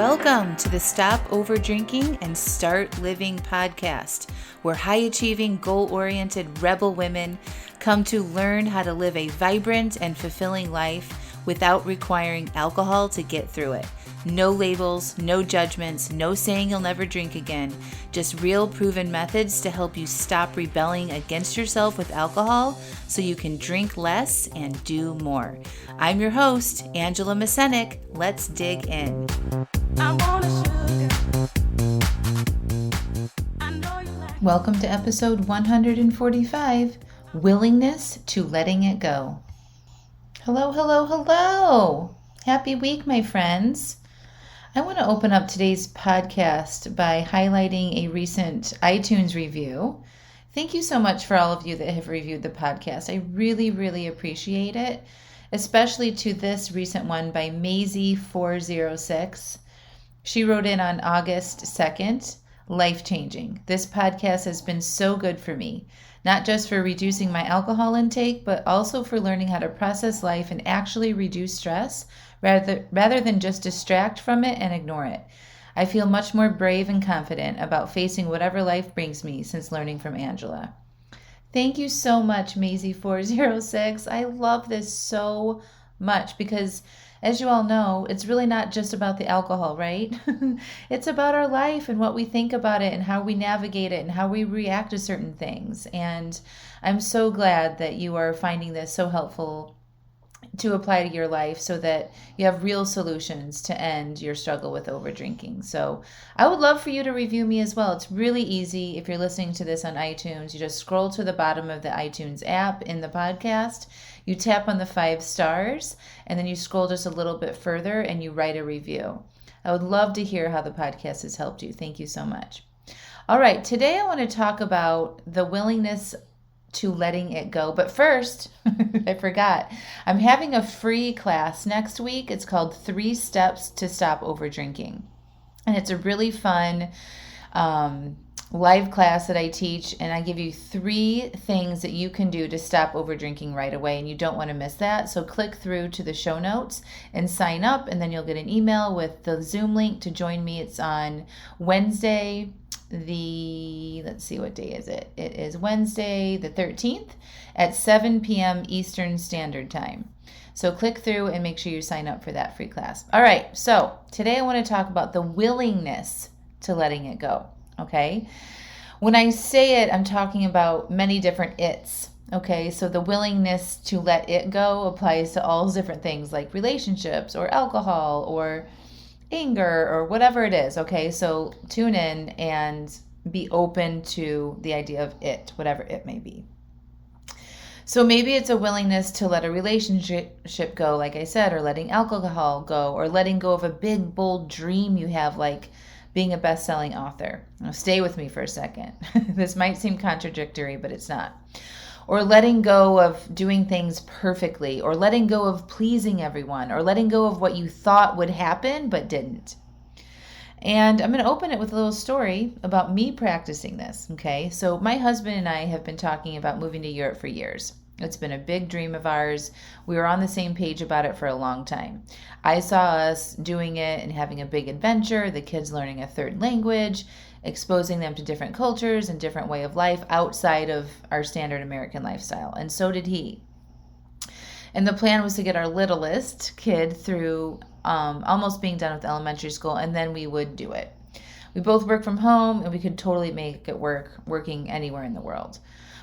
Welcome to the Stop Over Drinking and Start Living podcast, where high-achieving, goal-oriented rebel women come to learn how to live a vibrant and fulfilling life without requiring alcohol to get through it. No labels, no judgments, no saying you'll never drink again. Just real proven methods to help you stop rebelling against yourself with alcohol so you can drink less and do more. I'm your host, Angela Mascenik. Let's dig in. Welcome to episode 145, Willingness to Letting It Go. Hello, hello, hello. Happy week, my friends. I want to open up today's podcast by highlighting a recent iTunes review. Thank you so much for all of you that have reviewed the podcast. I really, really appreciate it, especially to this recent one by Maisie406. She wrote in on August 2nd, life-changing. This podcast has been so good for me, not just for reducing my alcohol intake, but also for learning how to process life and actually reduce stress rather than just distract from it and ignore it. I feel much more brave and confident about facing whatever life brings me since learning from Angela. Thank you so much, Maisie406. I love this so much because, as you all know, it's really not just about the alcohol, right? It's about our life and what we think about it and how we navigate it and how we react to certain things. And I'm so glad that you are finding this so helpful to apply to your life so that you have real solutions to end your struggle with overdrinking. So I would love for you to review me as well. It's really easy. If you're listening to this on iTunes, you just scroll to the bottom of the iTunes app in the podcast, you tap on the 5 stars, and then you scroll just a little bit further and you write a review. I would love to hear how the podcast has helped you. Thank you so much. All right, today I want to talk about the willingness to letting it go. But first, I forgot, I'm having a free class next week. It's called 3 Steps to Stop Overdrinking. And it's a really fun live class that I teach, and I give you 3 things that you can do to stop overdrinking right away, and you don't want to miss that. So click through to the show notes and sign up, and then you'll get an email with the Zoom link to join me. It's on Wednesday, let's see, what day is it? It is Wednesday the 13th at 7 p.m. Eastern Standard Time. So click through and make sure you sign up for that free class. All right, so today I want to talk about the willingness to letting it go, okay? When I say it, I'm talking about many different it's, okay? So the willingness to let it go applies to all different things like relationships or alcohol or anger or whatever it is, okay? So tune in and be open to the idea of it, whatever it may be. So maybe it's a willingness to let a relationship go, like I said, or letting alcohol go, or letting go of a big, bold dream you have, like being a best-selling author. Now, stay with me for a second. This might seem contradictory, but it's not. Or letting go of doing things perfectly, or letting go of pleasing everyone, or letting go of what you thought would happen but didn't. And I'm going to open it with a little story about me practicing this, okay? So my husband and I have been talking about moving to Europe for years. It's been a big dream of ours. We were on the same page about it for a long time. I saw us doing it and having a big adventure, the kids learning a 3rd language, exposing them to different cultures and different way of life outside of our standard American lifestyle. And so did he. And the plan was to get our littlest kid through almost being done with elementary school, and then we would do it. We both work from home, and we could totally make it work, working anywhere in the world.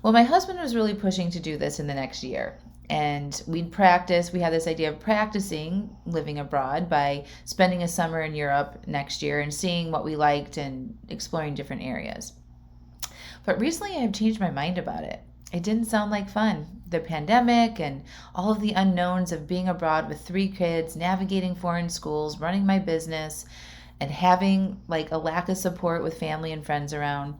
Well, my husband was really pushing to do this in the next year. And we'd practice. We had this idea of practicing living abroad by spending a summer in Europe next year and seeing what we liked and exploring different areas. But recently I've changed my mind about it. It didn't sound like fun. The pandemic and all of the unknowns of being abroad with 3 kids, navigating foreign schools, running my business, and having like a lack of support with family and friends around.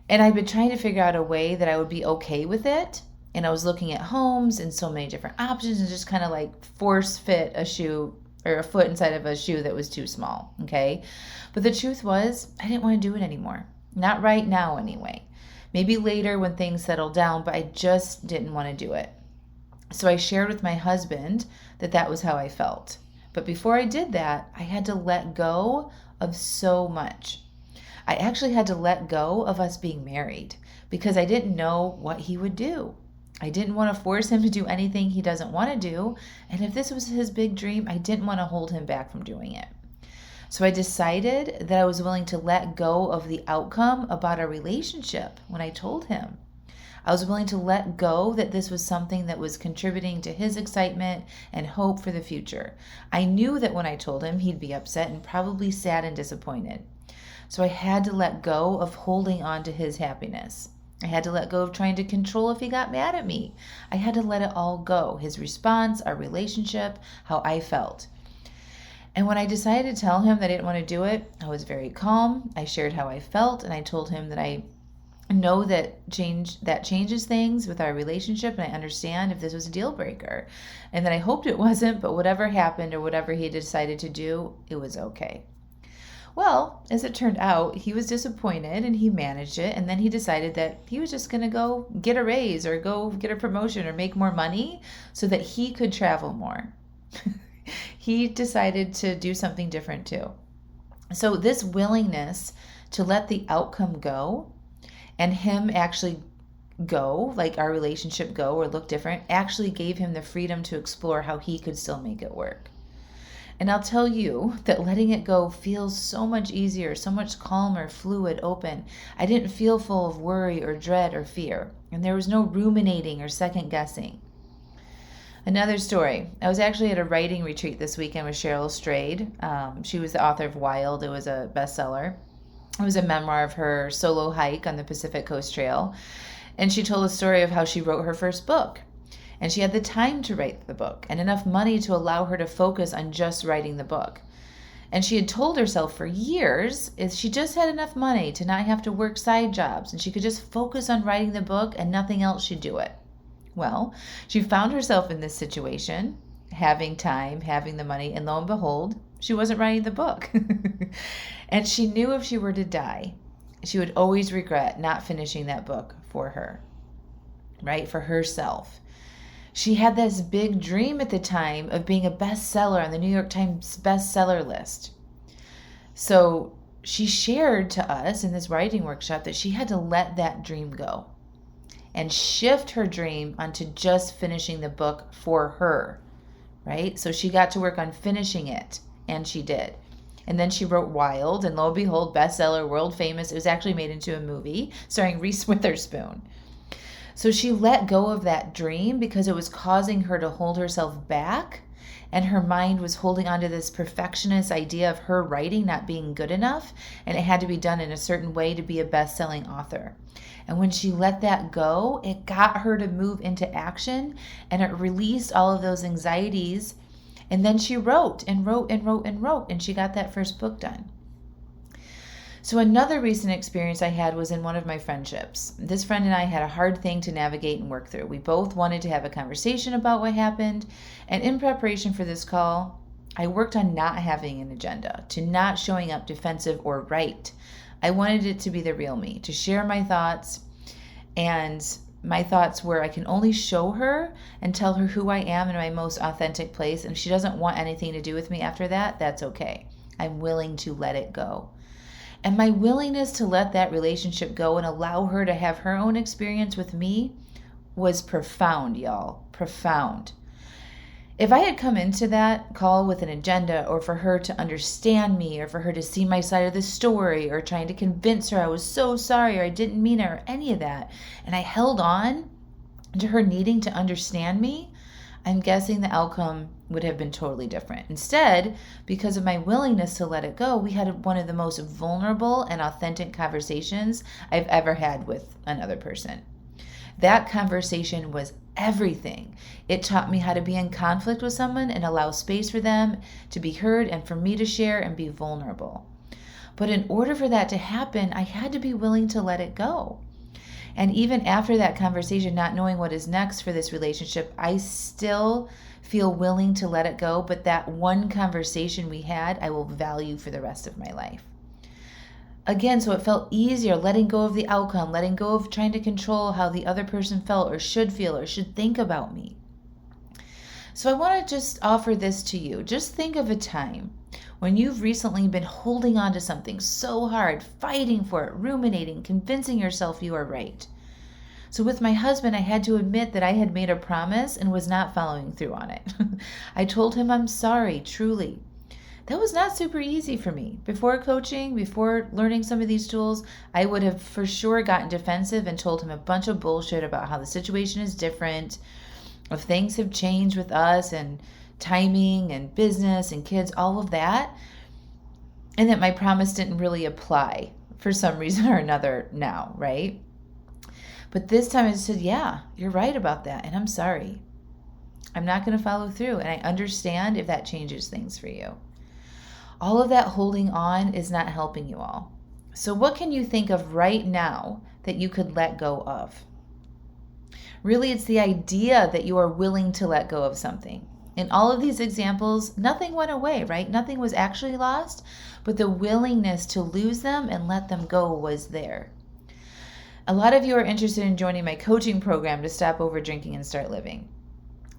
And I've been trying to figure out a way that I would be okay with it. And I was looking at homes and so many different options and just kind of like force fit a shoe or a foot inside of a shoe that was too small, okay? But the truth was, I didn't want to do it anymore. Not right now anyway. Maybe later when things settle down, but I just didn't want to do it. So I shared with my husband that was how I felt. But before I did that, I had to let go of so much. I actually had to let go of us being married because I didn't know what he would do. I didn't want to force him to do anything he doesn't want to do. And if this was his big dream, I didn't want to hold him back from doing it. So I decided that I was willing to let go of the outcome about our relationship when I told him. I was willing to let go that this was something that was contributing to his excitement and hope for the future. I knew that when I told him, he'd be upset and probably sad and disappointed. So I had to let go of holding on to his happiness. I had to let go of trying to control if he got mad at me. I had to let it all go, his response, our relationship, how I felt. And when I decided to tell him that I didn't want to do it, I was very calm. I shared how I felt, and I told him that I know that changes things with our relationship, and I understand if this was a deal breaker, and that I hoped it wasn't, but whatever happened or whatever he decided to do, it was okay. Well, as it turned out, he was disappointed and he managed it, and then he decided that he was just going to go get a raise or go get a promotion or make more money so that he could travel more. He decided to do something different too. So this willingness to let the outcome go and him actually go, like our relationship go or look different, actually gave him the freedom to explore how he could still make it work. And I'll tell you that letting it go feels so much easier, so much calmer, fluid, open. I didn't feel full of worry or dread or fear. And there was no ruminating or second guessing. Another story. I was actually at a writing retreat this weekend with Cheryl Strayed. She was the author of Wild. It was a bestseller. It was a memoir of her solo hike on the Pacific Coast Trail. And she told a story of how she wrote her first book. And she had the time to write the book and enough money to allow her to focus on just writing the book. And she had told herself for years if she just had enough money to not have to work side jobs and she could just focus on writing the book and nothing else, she'd do it. Well, she found herself in this situation, having time, having the money, and lo and behold, she wasn't writing the book. And she knew if she were to die, she would always regret not finishing that book for her, right? For herself. She had this big dream at the time of being a bestseller on the New York Times bestseller list. So she shared to us in this writing workshop that she had to let that dream go and shift her dream onto just finishing the book for her, right? So she got to work on finishing it, and she did. And then she wrote Wild, and lo and behold, bestseller, world famous. It was actually made into a movie starring Reese Witherspoon. So she let go of that dream because it was causing her to hold herself back, and her mind was holding on to this perfectionist idea of her writing not being good enough, and it had to be done in a certain way to be a best-selling author. And when she let that go, it got her to move into action, and it released all of those anxieties. And then she wrote and wrote and wrote and wrote, and she got that first book done. So another recent experience I had was in one of my friendships. This friend and I had a hard thing to navigate and work through. We both wanted to have a conversation about what happened, and in preparation for this call, I worked on not having an agenda, to not showing up defensive or right. I wanted it to be the real me, to share my thoughts, and my thoughts were I can only show her and tell her who I am in my most authentic place, and if she doesn't want anything to do with me after that, that's okay. I'm willing to let it go. And my willingness to let that relationship go and allow her to have her own experience with me was profound, y'all. Profound. If I had come into that call with an agenda, or for her to understand me, or for her to see my side of the story, or trying to convince her I was so sorry, or I didn't mean it, or any of that, and I held on to her needing to understand me, I'm guessing the outcome would have been totally different. Instead, because of my willingness to let it go, we had one of the most vulnerable and authentic conversations I've ever had with another person. That conversation was everything. It taught me how to be in conflict with someone and allow space for them to be heard and for me to share and be vulnerable. But in order for that to happen, I had to be willing to let it go. And even after that conversation, not knowing what is next for this relationship, I still feel willing to let it go. But that one conversation we had, I will value for the rest of my life. Again, so it felt easier letting go of the outcome, letting go of trying to control how the other person felt or should feel or should think about me. So I want to just offer this to you. Just think of a time when you've recently been holding on to something so hard, fighting for it, ruminating, convincing yourself you are right. So with my husband, I had to admit that I had made a promise and was not following through on it. I told him I'm sorry, truly. That was not super easy for me. Before coaching, before learning some of these tools, I would have for sure gotten defensive and told him a bunch of bullshit about how the situation is different, if things have changed with us and timing and business and kids, all of that, and that my promise didn't really apply for some reason or another now, right? But this time I said, yeah, you're right about that, and I'm sorry. I'm not going to follow through, and I understand if that changes things for you. All of that holding on is not helping you all. So what can you think of right now that you could let go of? Really, it's the idea that you are willing to let go of something. In all of these examples, nothing went away, right? Nothing was actually lost, but the willingness to lose them and let them go was there. A lot of you are interested in joining my coaching program to stop over drinking and start living.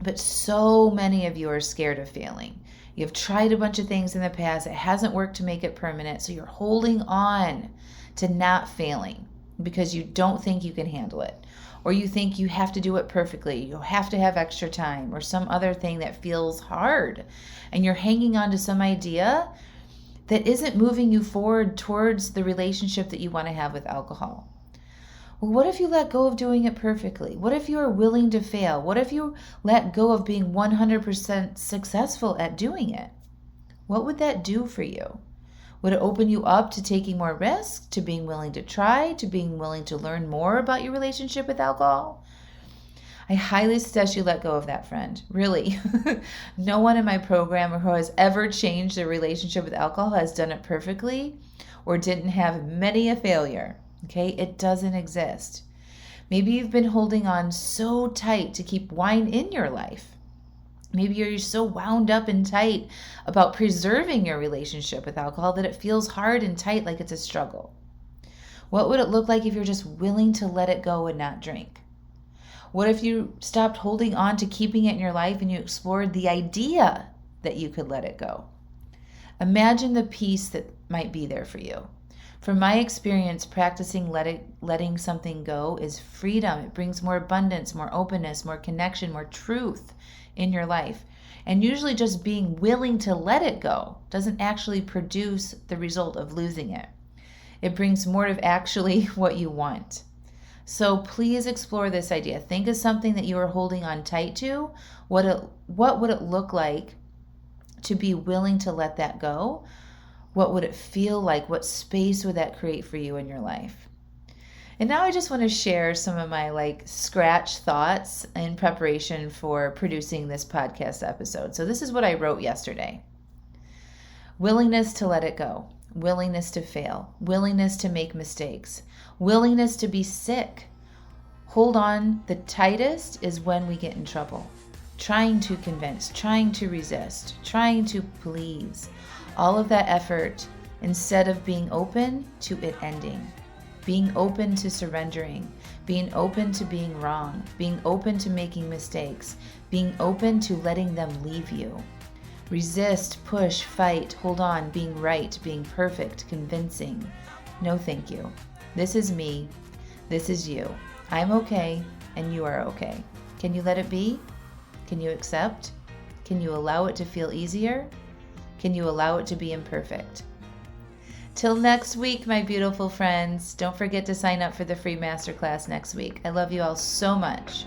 But so many of you are scared of failing. You've tried a bunch of things in the past. It hasn't worked to make it permanent. So you're holding on to not failing because you don't think you can handle it. Or you think you have to do it perfectly. You have to have extra time or some other thing that feels hard. And you're hanging on to some idea that isn't moving you forward towards the relationship that you want to have with alcohol. Well, what if you let go of doing it perfectly? What if you are willing to fail? What if you let go of being 100% successful at doing it? What would that do for you? Would it open you up to taking more risks, to being willing to try, to being willing to learn more about your relationship with alcohol? I highly suggest you let go of that, friend. Really. No one in my program who has ever changed their relationship with alcohol has done it perfectly or didn't have many a failure. Okay, it doesn't exist. Maybe you've been holding on so tight to keep wine in your life. Maybe you're so wound up and tight about preserving your relationship with alcohol that it feels hard and tight, like it's a struggle. What would it look like if you're just willing to let it go and not drink? What if you stopped holding on to keeping it in your life and you explored the idea that you could let it go? Imagine the peace that might be there for you. From my experience, practicing letting something go is freedom. It brings more abundance, more openness, more connection, more truth in your life. And usually just being willing to let it go doesn't actually produce the result of losing it. It brings more of actually what you want. So please explore this idea. Think of something that you are holding on tight to. What would it look like to be willing to let that go? What would it feel like? What space would that create for you in your life? And now I just want to share some of my scratch thoughts in preparation for producing this podcast episode. So this is what I wrote yesterday. Willingness to let it go. Willingness to fail. Willingness to make mistakes. Willingness to be sick. Hold on. The tightest is when we get in trouble. Trying to convince, trying to resist, trying to please. All of that effort instead of being open to it ending. Being open to surrendering, being open to being wrong, being open to making mistakes, being open to letting them leave you. Resist, push, fight, hold on, being right, being perfect, convincing. No, thank you. This is me. This is you. I'm okay, and you are okay. Can you let it be? Can you accept? Can you allow it to feel easier? Can you allow it to be imperfect? Till next week, my beautiful friends. Don't forget to sign up for the free masterclass next week. I love you all so much.